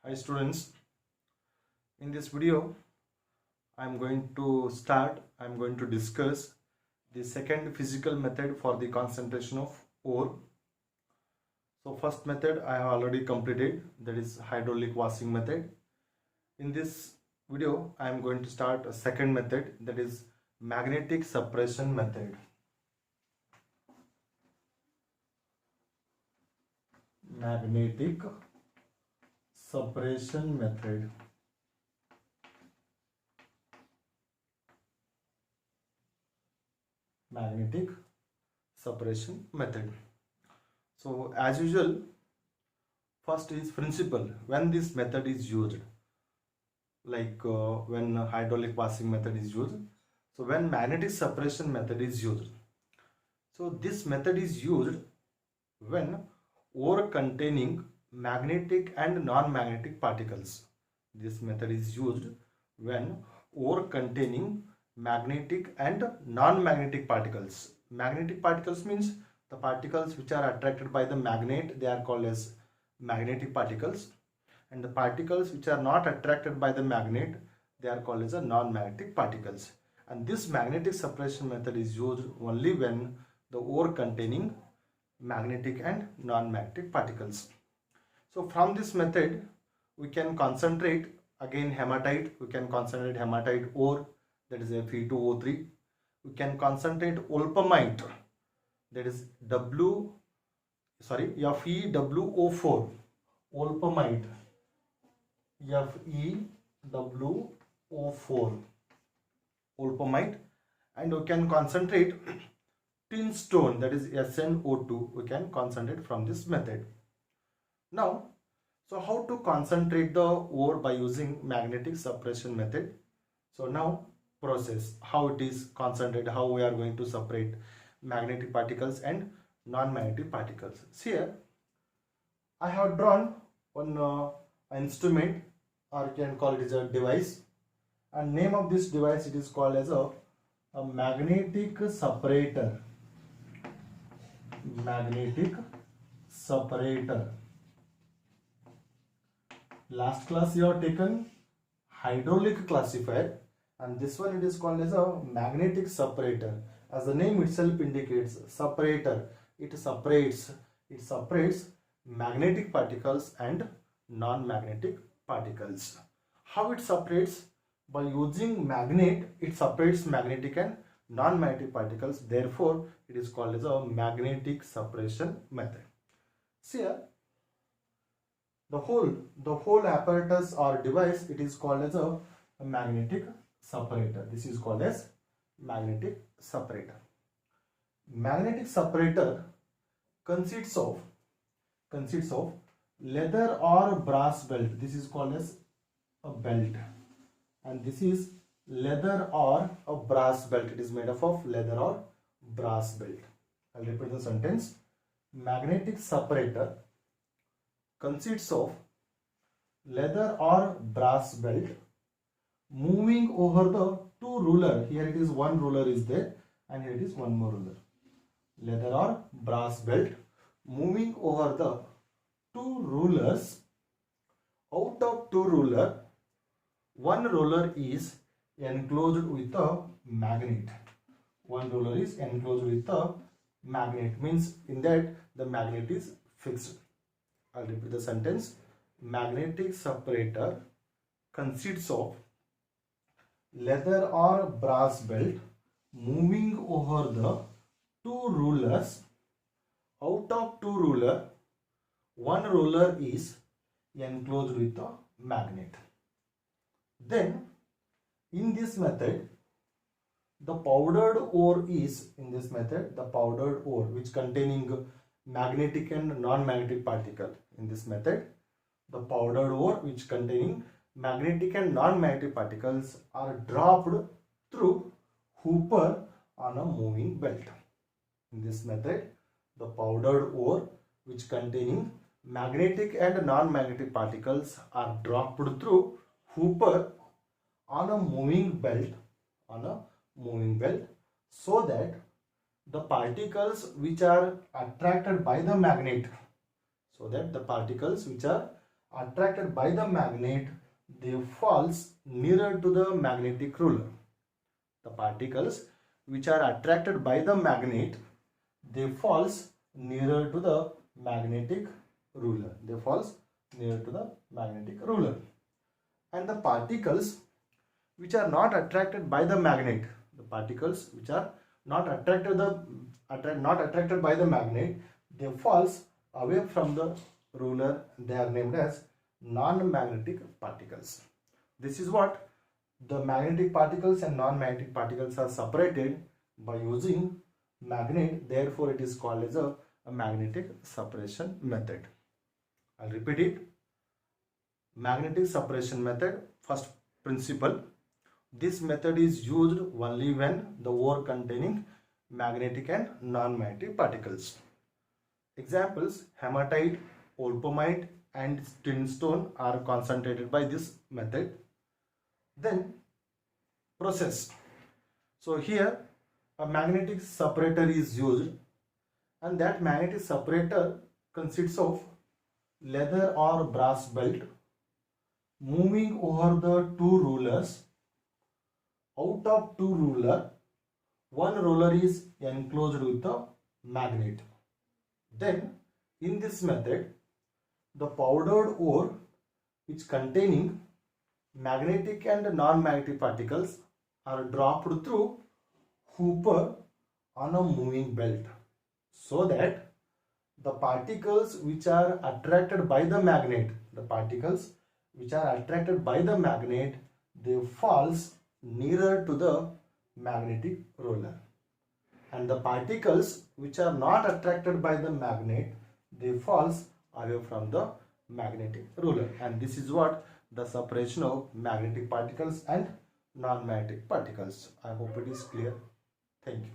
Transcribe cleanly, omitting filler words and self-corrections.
Hi students, in this video I'm going to discuss the second physical method for the concentration of ore. So first method I have already completed, that is hydraulic washing method. In this video I am going to start a second method, that is magnetic suppression method. Magnetic suppression method. Magnetic suppression method. So as usual, first is principle when this method is used, like when hydraulic washing method is used. So when magnetic suppression method is used, so this method is used when ore containing magnetic and non-magnetic particles. This method is used when ore containing magnetic and non-magnetic particles. Magnetic particles means the particles which are attracted by the magnet, they are called as magnetic particles, and the particles which are not attracted by the magnet, they are called as a non-magnetic particles. And this magnetic suppression method is used only when the ore containing magnetic and non-magnetic particles. So from this method we can concentrate again hematite, we can concentrate hematite ore, that is Fe2O3. We can concentrate wolframite, that is FeWO4, wolframite, FeWO4, wolframite, and we can concentrate tin stone, that is SnO2. We can concentrate from this method. Now, so how to concentrate the ore by using magnetic suppression method? So now process, how it is concentrated, how we are going to separate magnetic particles and non-magnetic particles. See here, I have drawn one instrument, or you can call it as a device, and name of this device, it is called as a magnetic separator. Magnetic separator. Last class you have taken hydraulic classifier, and this one it is called as a magnetic separator. As the name itself indicates, separator, it separates magnetic particles and non-magnetic particles. How it separates? By using magnet, it separates magnetic and non-magnetic particles. Therefore it is called as a magnetic suppression method. See here, the whole apparatus or device, it is called as a magnetic separator. This is called as magnetic separator. Magnetic separator consists of leather or brass belt. This is called as a belt, and this is leather or a brass belt. It is made up of leather or brass belt. I'll repeat the sentence. Magnetic separator consists of leather or brass belt moving over the two ruler. Here it is one ruler is there, and here it is one more ruler. Leather or brass belt moving over the two rulers. Out of two ruler, one ruler is enclosed with a magnet. One ruler is enclosed with a magnet, means in that the magnet is fixed. I'll repeat the sentence. Magnetic separator consists of leather or brass belt moving over the two rulers. Out of two ruler, one ruler is enclosed with a magnet. Then in this method, the powdered ore is, in this method, the powdered ore which containing magnetic and non-magnetic particle. In this method, the powdered ore which containing magnetic and non-magnetic particles are dropped through hooper on a moving belt. In this method, the powdered ore which containing magnetic and non-magnetic particles are dropped through hooper on a moving belt, so that the particles which are attracted by the magnet, attracted by the magnet, they falls nearer to the magnetic ruler. The particles which are attracted by the magnet, they falls nearer to the magnetic ruler. They falls near to the magnetic ruler. And the particles which are not attracted by the magnet, the particles which are not attracted by the magnet, they falls away from the ruler. They are named as non-magnetic particles. This is what the magnetic particles and non-magnetic particles are separated by using magnet. Therefore, it is called as a magnetic separation method. I'll repeat it. Magnetic separation method. First principle. This method is used only when the ore containing magnetic and non-magnetic particles. Examples: hematite, olpomite and tinstone are concentrated by this method. Then process. So here a magnetic separator is used, and that magnetic separator consists of leather or brass belt moving over the two rulers. Out of two rulers, one ruler is enclosed with a magnet. Then in this method, the powdered ore which containing magnetic and non-magnetic particles are dropped through hooper on a moving belt, so that the particles which are attracted by the magnet, they falls nearer to the magnetic ruler, and the particles which are not attracted by the magnet, they falls away from the magnetic ruler. And this is what the separation of magnetic particles and non-magnetic particles. I hope it is clear. Thank you.